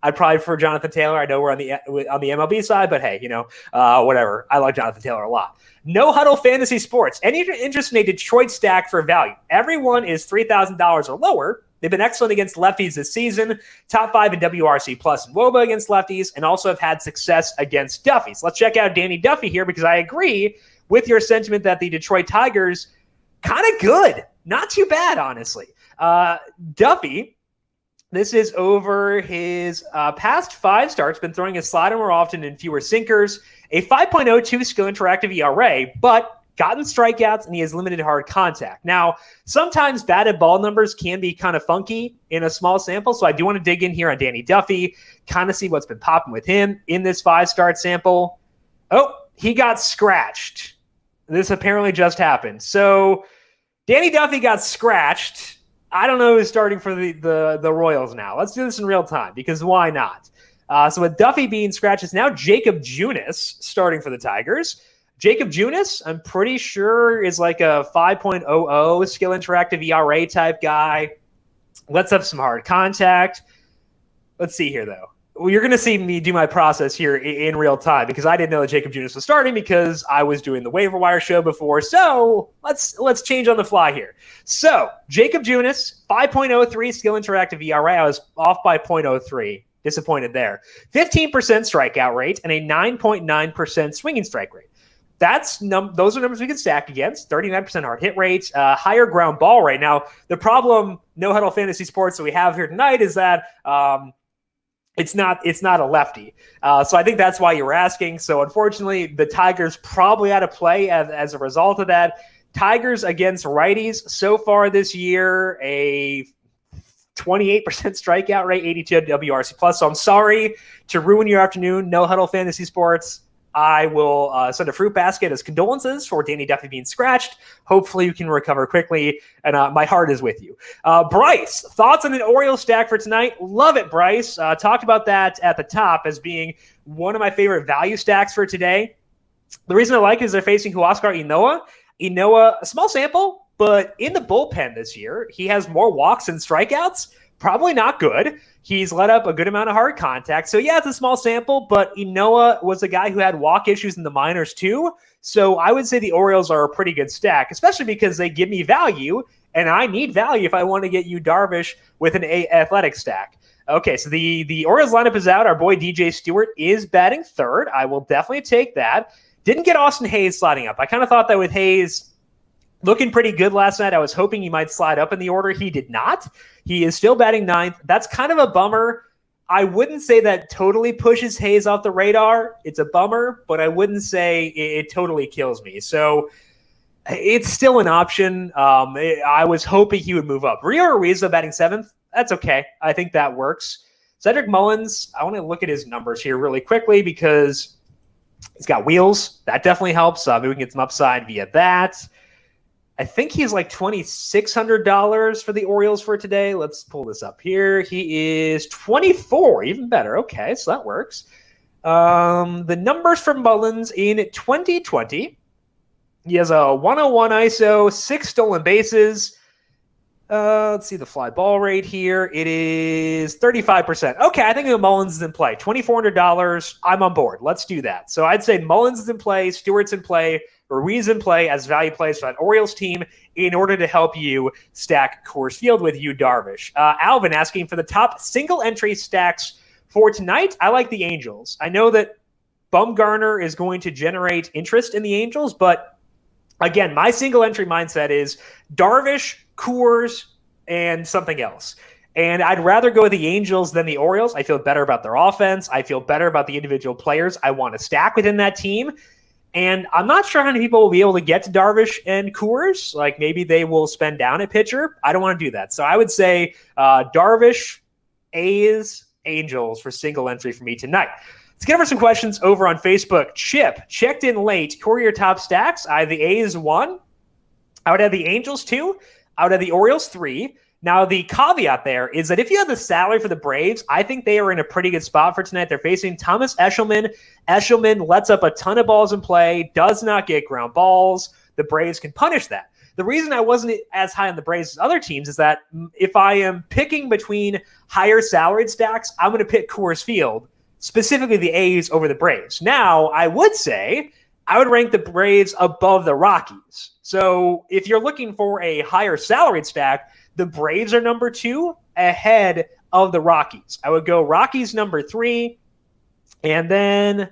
I'd probably prefer Jonathan Taylor. I know we're on the MLB side, but hey, whatever. I like Jonathan Taylor a lot. No Huddle Fantasy Sports. Any interest in a Detroit stack for value? Everyone is $3,000 or lower. They've been excellent against lefties this season. Top 5 in WRC plus and WOBA against lefties, and also have had success against Duffys. Let's check out Danny Duffy here because I agree with your sentiment that the Detroit Tigers kind of good. Not too bad, honestly. Duffy, this is over his past 5 starts, been throwing his slider more often and fewer sinkers, a 5.02 skill interactive ERA, but gotten strikeouts and he has limited hard contact. Now, sometimes batted ball numbers can be kind of funky in a small sample, so I do want to dig in here on Danny Duffy, kind of see what's been popping with him in this 5-start sample. Oh, he got scratched. This apparently just happened. So Danny Duffy got scratched. I don't know who's starting for the Royals now. Let's do this in real time because why not? So with Duffy being scratched, it's now Jacob Junis starting for the Tigers. Jacob Junis, I'm pretty sure, is like a 5.00 skill interactive ERA type guy. Let's have some hard contact. Let's see here, though. Well, you're going to see me do my process here in real time because I didn't know that Jacob Junis was starting because I was doing the Waiver Wire show before. So let's change on the fly here. So Jacob Junis, 5.03 skill interactive ERA. I was off by 0.03. Disappointed there. 15% strikeout rate and a 9.9% swinging strike rate. Those are numbers we can stack against. 39% hard hit rate, higher ground ball rate. Now, the problem, No Huddle Fantasy Sports, that we have here tonight is that it's not a lefty. So I think that's why you were asking. So unfortunately, the Tigers probably out of play as a result of that. Tigers against righties so far this year, a 28% strikeout rate, 82 WRC plus. So I'm sorry to ruin your afternoon, No Huddle Fantasy Sports. I will send a fruit basket as condolences for Danny Duffy being scratched. Hopefully you can recover quickly, and my heart is with you. Bryce, thoughts on an Orioles stack for tonight? Love it, Bryce. Talked about that at the top as being one of my favorite value stacks for today. The reason I like it is they're facing Huascar Ynoa. Ynoa, a small sample, but in the bullpen this year, he has more walks than strikeouts. Probably not good. He's let up a good amount of hard contact. So yeah, it's a small sample, but Ynoa was a guy who had walk issues in the minors too. So I would say the Orioles are a pretty good stack, especially because they give me value, and I need value if I want to get you Darvish with an athletic stack. Okay, so the Orioles lineup is out. Our boy DJ Stewart is batting third. I will definitely take that. Didn't get Austin Hayes sliding up. I kind of thought that with Hayes looking pretty good last night, I was hoping he might slide up in the order. He did not. He is still batting ninth. That's kind of a bummer. I wouldn't say that totally pushes Hayes off the radar. It's a bummer, but I wouldn't say it totally kills me. So it's still an option. I was hoping he would move up. Rio Ruiz batting seventh. That's okay. I think that works. Cedric Mullins, I want to look at his numbers here really quickly because he's got wheels. That definitely helps. Maybe we can get some upside via that. I think he's like $2,600 for the Orioles for today. Let's pull this up here. He is 24, even better. Okay, so that works. The numbers for Mullins in 2020. He has a 101 ISO, 6 stolen bases. Let's see the fly ball rate here. It is 35%. Okay, I think Mullins is in play. $2,400. I'm on board. Let's do that. So I'd say Mullins is in play, Stewart's in play, Ruiz in play as value plays for that Orioles team in order to help you stack Coors Field with you, Darvish. Alvin asking for the top single entry stacks for tonight. I like the Angels. I know that Bumgarner is going to generate interest in the Angels, but again, my single entry mindset is Darvish, Coors, and something else. And I'd rather go with the Angels than the Orioles. I feel better about their offense. I feel better about the individual players I want to stack within that team. And I'm not sure how many people will be able to get to Darvish and Coors. Like maybe they will spend down at pitcher. I don't want to do that. So I would say Darvish, A's, Angels for single entry for me tonight. Let's get over some questions over on Facebook. Chip checked in late. Who are your top stacks? I have the A's 1. I would have the Angels 2. I would have the Orioles 3. Now, the caveat there is that if you have the salary for the Braves, I think they are in a pretty good spot for tonight. They're facing Thomas Eshelman. Eshelman lets up a ton of balls in play, does not get ground balls. The Braves can punish that. The reason I wasn't as high on the Braves as other teams is that if I am picking between higher salaried stacks, I'm going to pick Coors Field, specifically the A's over the Braves. Now, I would say I would rank the Braves above the Rockies. So if you're looking for a higher salaried stack, the Braves are number 2 ahead of the Rockies. I would go Rockies number 3. And then,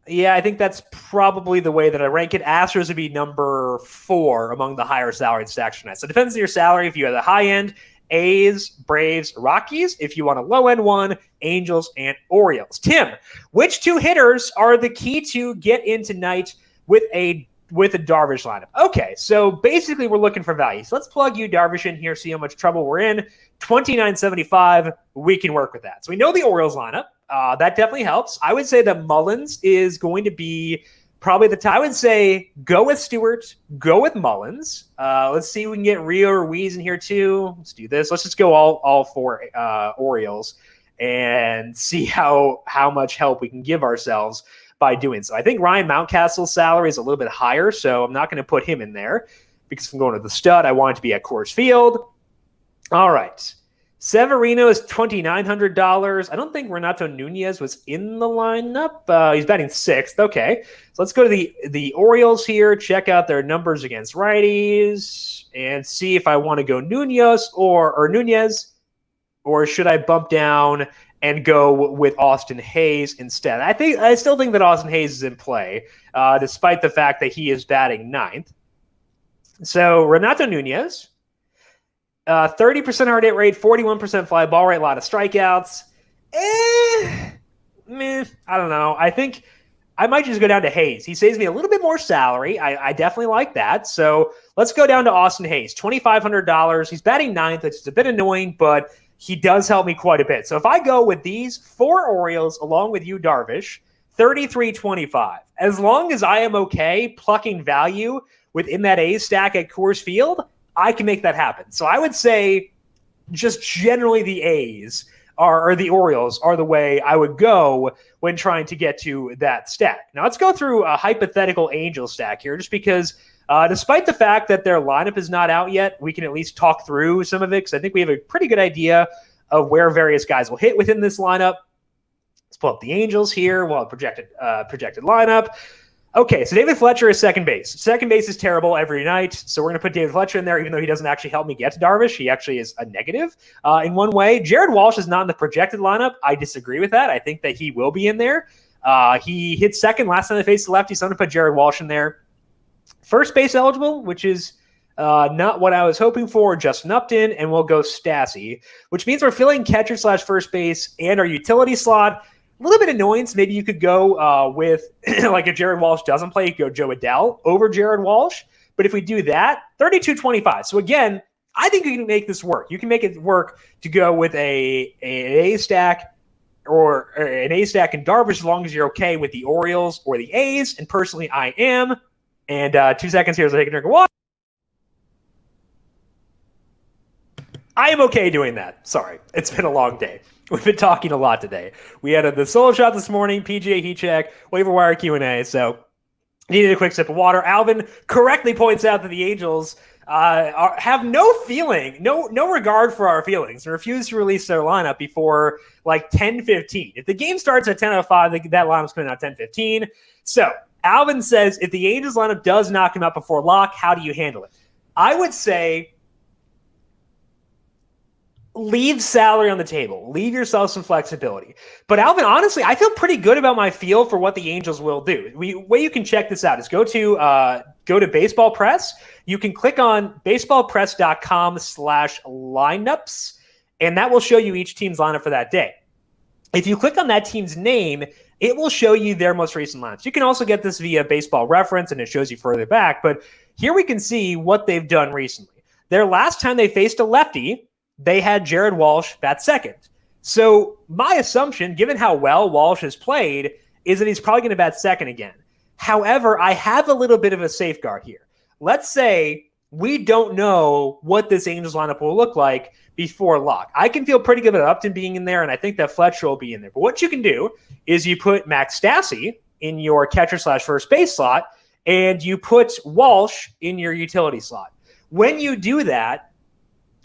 yeah, I think that's probably the way that I rank it. Astros would be number 4 among the higher salaried stacks tonight. So it depends on your salary. If you have the high end, A's, Braves, Rockies. If you want a low end one, Angels and Orioles. Tim, which 2 hitters are the key to get in tonight with a Darvish lineup? Okay, so basically we're looking for value. So let's plug you Darvish in here, see how much trouble we're in. 29.75, we can work with that. So we know the Orioles lineup. That definitely helps. I would say that Mullins is going to be probably the top. I would say go with Stewart, go with Mullins. Let's see if we can get Rio Ruiz in here too. Let's do this. Let's just go all 4 Orioles and see how much help we can give ourselves by doing so. I think Ryan Mountcastle's salary is a little bit higher, so I'm not going to put him in there because if I'm going to the stud, I want it to be at Coors Field. All right. Severino is $2,900. I don't think Renato Nunez was in the lineup. He's batting 6th. Okay. So let's go to the Orioles here, check out their numbers against righties, and see if I want to go Nunez, or should I bump down and go with Austin Hayes instead. I still think that Austin Hayes is in play, despite the fact that he is batting 9th. So Renato Nunez, 30% hard hit rate, 41% fly ball rate, a lot of strikeouts. I don't know. I think I might just go down to Hayes. He saves me a little bit more salary. I definitely like that. So let's go down to Austin Hayes, $2,500. He's batting 9th, which is a bit annoying, but he does help me quite a bit. So if I go with these 4 Orioles along with you, Darvish, $33.25. As long as I am okay plucking value within that A's stack at Coors Field, I can make that happen. So I would say just generally the A's or the Orioles are the way I would go when trying to get to that stack. Now let's go through a hypothetical Angel stack here, just because despite the fact that their lineup is not out yet, we can at least talk through some of it because I think we have a pretty good idea of where various guys will hit within this lineup. Let's pull up the Angels here. Well, projected lineup. Okay, so David Fletcher is second base. Second base is terrible every night, so we're going to put David Fletcher in there, even though he doesn't actually help me get to Darvish. He actually is a negative in one way. Jared Walsh is not in the projected lineup. I disagree with that. I think that he will be in there. He hit second last time they faced the lefty, so I'm going to put Jared Walsh in there. First base eligible, which is not what I was hoping for, Justin Upton, and we'll go Stassi, which means we're filling catcher / first base and our utility slot. A little bit annoying, so maybe you could go with, like if Jared Walsh doesn't play, you could go Joe Adell over Jared Walsh. But if we do that, $32.25. So again, I think you can make this work. You can make it work to go with an A stack or an A stack and Darvish as long as you're okay with the Orioles or the A's. And personally, I am. And 2 seconds here as I take a drink of water. I am okay doing that. Sorry, it's been a long day. We've been talking a lot today. We had the solo shot this morning, PGA heat check, waiver wire Q&A, so needed a quick sip of water. Alvin correctly points out that the Angels have no feeling, no regard for our feelings, and refuse to release their lineup before like 10:15. If the game starts at 10:05, that lineup's coming out 10:15. So Alvin says, if the Angels lineup does not come out before lock, how do you handle it? I would say leave salary on the table. Leave yourself some flexibility. But Alvin, honestly, I feel pretty good about my feel for what the Angels will do. Way you can check this out is go to Baseball Press. You can click on baseballpress.com/lineups, and that will show you each team's lineup for that day. If you click on that team's name, it will show you their most recent lineups. You can also get this via Baseball Reference, and it shows you further back, but here we can see what they've done recently. Their last time they faced a lefty, they had Jared Walsh bat second. So my assumption, given how well Walsh has played, is that he's probably going to bat second again. However, I have a little bit of a safeguard here. Let's say we don't know what this Angels lineup will look like before lock. I can feel pretty good about Upton being in there, and I think that Fletcher will be in there. But what you can do is you put Max Stassi in your catcher/first base slot, and you put Walsh in your utility slot. When you do that,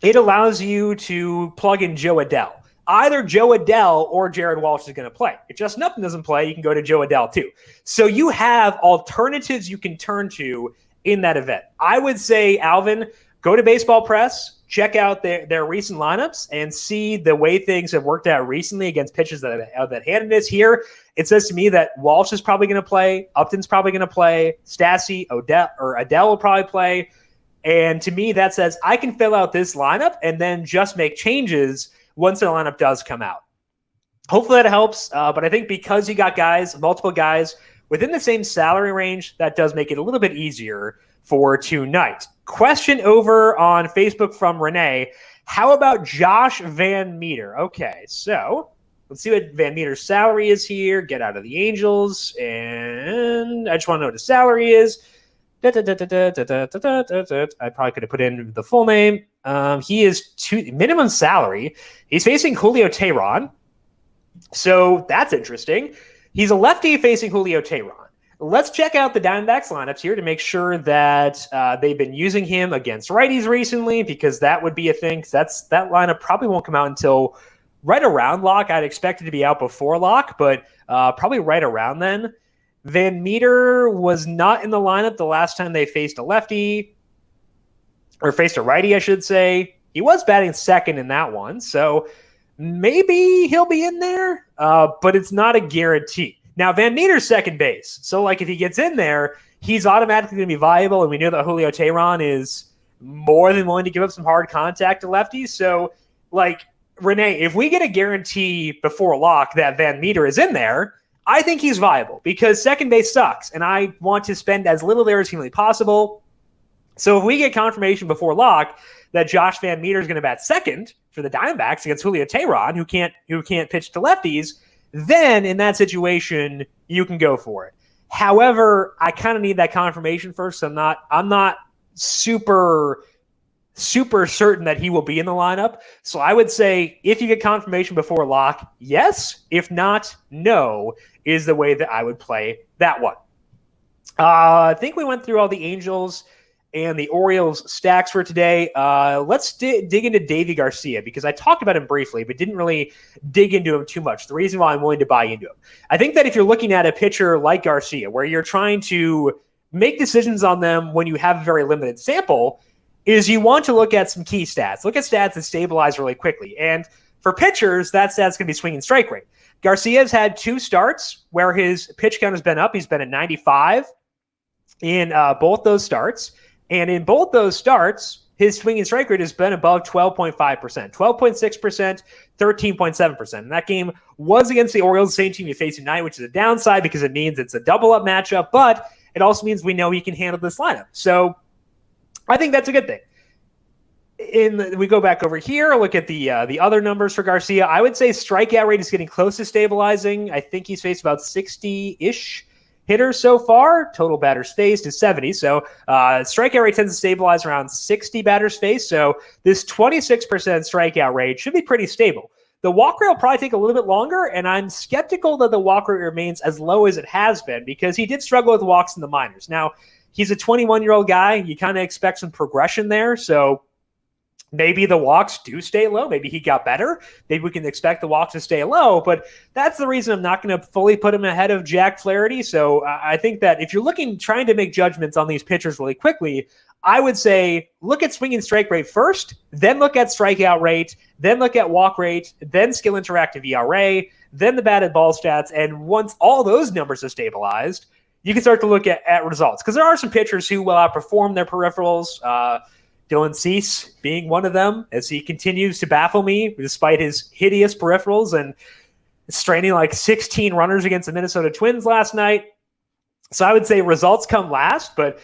it allows you to plug in Joe Adell. Either Joe Adell or Jared Walsh is going to play. If Justin Upton doesn't play, you can go to Joe Adell too. So you have alternatives you can turn to in that event. I would say, Alvin, go to Baseball Press, check out their recent lineups, and see the way things have worked out recently against pitchers that handed us here. It says to me that Walsh is probably going to play, Upton's probably going to play, Stassi, Adell will probably play. And to me, that says I can fill out this lineup and then just make changes once the lineup does come out. Hopefully that helps. But I think because you got multiple guys within the same salary range, that does make it a little bit easier for tonight. Question over on Facebook from Renee. How about Josh Van Meter? Okay, so let's see what Van Meter's salary is here. Get out of the Angels. And I just want to know what his salary is. I probably could have put in the full name. He is minimum salary. He's facing Julio Teheran. So that's interesting. He's a lefty facing Julio Teheran. Let's check out the Diamondbacks lineups here to make sure that they've been using him against righties recently, because that would be a thing. That lineup probably won't come out until right around lock. I'd expect it to be out before lock, but probably right around then. Van Meter was not in the lineup the last time they faced a lefty, or faced a righty, I should say. He was batting second in that one, so maybe he'll be in there, but it's not a guarantee. Now, Van Meter's second base, so like if he gets in there, he's automatically going to be viable, and we know that Julio Teheran is more than willing to give up some hard contact to lefties. So, like, Renee, if we get a guarantee before lock that Van Meter is in there, I think he's viable, because second base sucks, and I want to spend as little there as humanly possible. So if we get confirmation before lock that Josh Van Meter is going to bat second for the Diamondbacks against Julio Teheran, who can't pitch to lefties, then in that situation you can go for it. However, I kind of need that confirmation first. I'm not super certain that he will be in the lineup. So I would say if you get confirmation before lock, yes. If not, no, is the way that I would play that one. I think we went through all the Angels and the Orioles stacks for today. Let's dig into Davy Garcia, because I talked about him briefly, but didn't really dig into him too much. The reason why I'm willing to buy into him. I think that if you're looking at a pitcher like Garcia, where you're trying to make decisions on them when you have a very limited sample, is you want to look at some key stats. Look at stats that stabilize really quickly. And for pitchers, that stat's going to be swinging strike rate. Garcia's had 2 starts where his pitch count has been up. He's been at 95 in both those starts. And in both those starts, his swinging strike rate has been above 12.5%, 12.6%, 13.7%. And that game was against the Orioles, the same team you face tonight, which is a downside because it means it's a double-up matchup, but it also means we know he can handle this lineup. So I think that's a good thing. We go back over here, look at the other numbers for Garcia. I would say strikeout rate is getting close to stabilizing. I think he's faced about 60-ish hitters so far. Total batters faced is 70. So strikeout rate tends to stabilize around 60 batters faced. So this 26% strikeout rate should be pretty stable. The walk rate will probably take a little bit longer, and I'm skeptical that the walk rate remains as low as it has been, because he did struggle with walks in the minors. Now, he's a 21-year-old guy. You kind of expect some progression there. So maybe the walks do stay low. Maybe he got better. Maybe we can expect the walks to stay low. But that's the reason I'm not going to fully put him ahead of Jack Flaherty. So I think that if you're trying to make judgments on these pitchers really quickly, I would say look at swinging strike rate first, then look at strikeout rate, then look at walk rate, then skill interactive ERA, then the batted ball stats. And once all those numbers are stabilized, you can start to look at results, because there are some pitchers who will outperform their peripherals. Dylan Cease being one of them, as he continues to baffle me despite his hideous peripherals and straining like 16 runners against the Minnesota Twins last night. So I would say results come last, but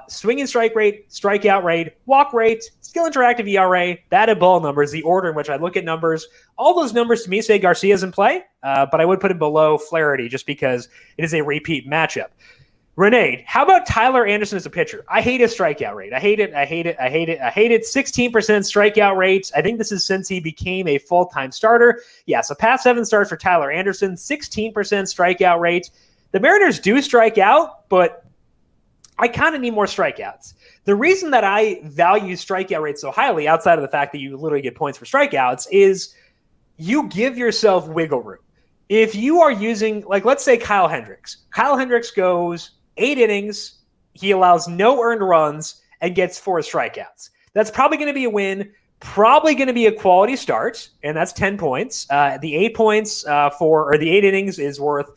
swinging strike rate, strikeout rate, walk rate, skill interactive ERA, batted ball numbers, the order in which I look at numbers, all those numbers to me say Garcia's in play, but I would put him below Flaherty just because it is a repeat matchup. Renee, how about Tyler Anderson as a pitcher? I hate his strikeout rate. I hate it. 16% strikeout rate. I think this is since he became a full-time starter. Yeah, so past 7 starts for Tyler Anderson, 16% strikeout rate. The Mariners do strike out, but I kind of need more strikeouts. The reason that I value strikeout rates so highly, outside of the fact that you literally get points for strikeouts, is you give yourself wiggle room. If you are using, like, let's say Kyle Hendricks. Kyle Hendricks goes 8 innings, he allows no earned runs, and gets 4 strikeouts. That's probably going to be a win, probably going to be a quality start, and that's 10 points. The 8 points the 8 innings is worth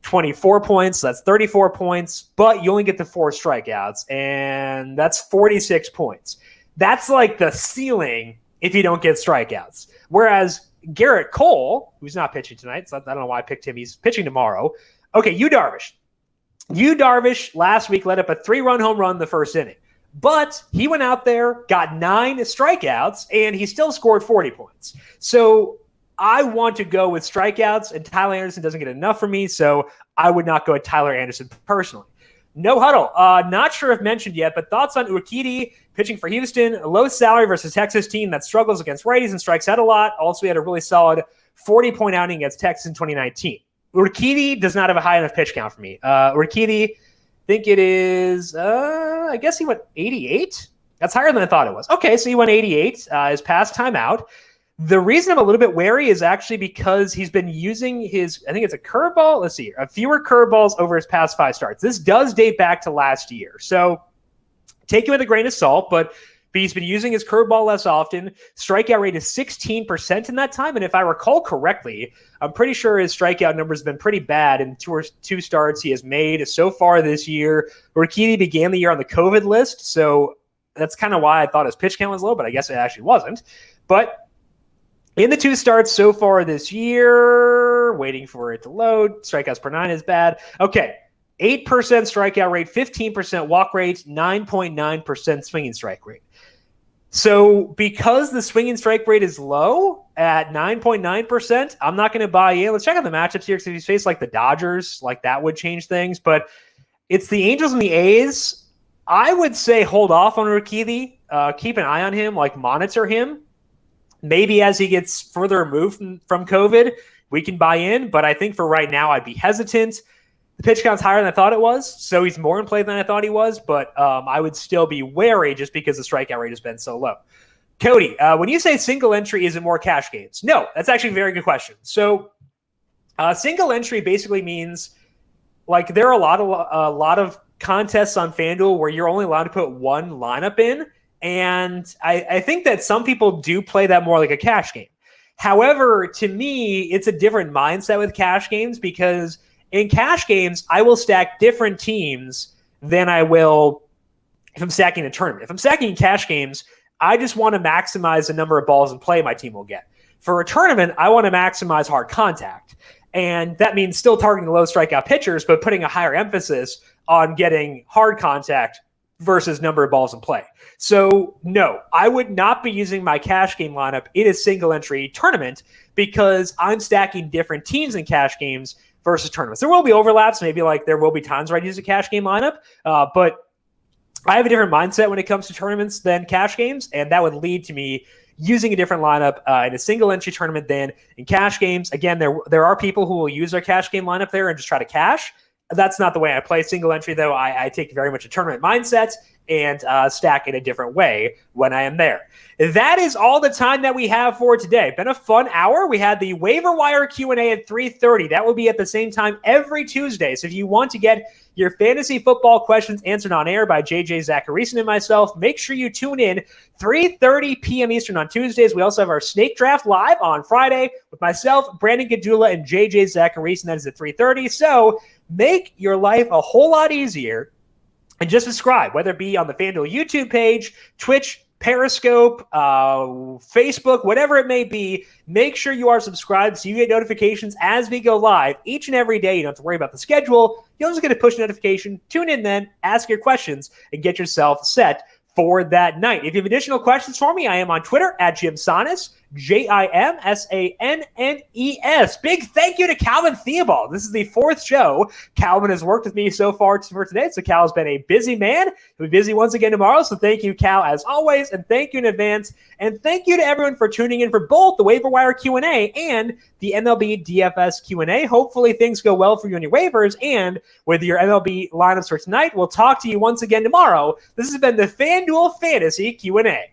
24 points. That's 34 points, but you only get the 4 strikeouts, and that's 46 points. That's like the ceiling if you don't get strikeouts. Whereas Garrett Cole, who's not pitching tonight, so I don't know why I picked him. He's pitching tomorrow. Okay, Yu Darvish last week let up a 3-run home run the first inning. But he went out there, got 9 strikeouts, and he still scored 40 points. So I want to go with strikeouts, and Tyler Anderson doesn't get enough for me, so I would not go with Tyler Anderson personally. No huddle. Not sure if mentioned yet, but thoughts on Urquidy pitching for Houston. A low salary versus Texas team that struggles against righties and strikes out a lot. Also, he had a really solid 40-point outing against Texas in 2019. Urquidy does not have a high enough pitch count for me. Urquidy, I think it is, I guess he went 88? That's higher than I thought it was. Okay, so he went 88, his past time out. The reason I'm a little bit wary is actually because he's been using his, I think it's a curveball. Let's see, fewer curveballs over his past 5 starts. This does date back to last year. So take it with a grain of salt, but he's been using his curveball less often. Strikeout rate is 16% in that time. And if I recall correctly, I'm pretty sure his strikeout numbers have been pretty bad in 2 starts he has made so far this year. Urquidy began the year on the COVID list. So that's kind of why I thought his pitch count was low, but I guess it actually wasn't. But in the 2 starts so far this year, waiting for it to load, strikeouts per 9 is bad. Okay, 8% strikeout rate, 15% walk rate, 9.9% swinging strike rate. So because the swinging strike rate is low at 9.9%, I'm not going to buy in. Let's check out the matchups here, because if he's faced like the Dodgers, like that would change things. But it's the Angels and the A's. I would say hold off on Urquidy. Keep an eye on him, like monitor him. Maybe as he gets further removed from COVID, we can buy in. But I think for right now, I'd be hesitant. The pitch count's higher than I thought it was, so he's more in play than I thought he was. But I would still be wary just because the strikeout rate has been so low. Cody, when you say single entry, is it more cash games? No, that's actually a very good question. So single entry basically means like there are a lot of contests on FanDuel where you're only allowed to put 1 lineup in. And I think that some people do play that more like a cash game. However, to me, it's a different mindset with cash games, because in cash games, I will stack different teams than I will if I'm stacking a tournament. If I'm stacking cash games, I just want to maximize the number of balls in play my team will get. For a tournament, I want to maximize hard contact. And that means still targeting low strikeout pitchers, but putting a higher emphasis on getting hard contact versus number of balls in play. So no, I would not be using my cash game lineup in a single entry tournament, because I'm stacking different teams in cash games versus tournaments. There will be overlaps. Maybe like there will be times where I'd use a cash game lineup, but I have a different mindset when it comes to tournaments than cash games. And that would lead to me using a different lineup in a single entry tournament than in cash games. Again, there are people who will use their cash game lineup there and just try to cash. That's not the way I play single entry, though. I take very much a tournament mindset and stack in a different way when I am there. That is all the time that we have for today. Been a fun hour. We had the Waiver Wire Q&A at 3:30. That will be at the same time every Tuesday. So if you want to get your fantasy football questions answered on air by JJ Zachariason and myself, make sure you tune in 3:30 p.m. Eastern on Tuesdays. We also have our Snake Draft live on Friday with myself, Brandon Gadula, and JJ Zachariason. That is at 3:30. So make your life a whole lot easier and just subscribe, whether it be on the FanDuel YouTube page, Twitch, Periscope, Facebook, whatever it may be. Make sure you are subscribed so you get notifications as we go live each and every day. You don't have to worry about the schedule. You'll just get a push notification. Tune in then, ask your questions, and get yourself set for that night. If you have additional questions for me, I am on Twitter at Jim Sannes, JIMSANNES. Big thank you to Calvin Theobald. This is the 4th show Calvin has worked with me so far for today. So Cal's been a busy man. He'll be busy once again tomorrow. So thank you, Cal, as always, and thank you in advance. And thank you to everyone for tuning in for both the Waiver Wire Q&A and the MLB DFS Q&A. Hopefully things go well for you on your waivers and with your MLB lineups for tonight. We'll talk to you once again tomorrow. This has been the FanDuel Fantasy Q&A.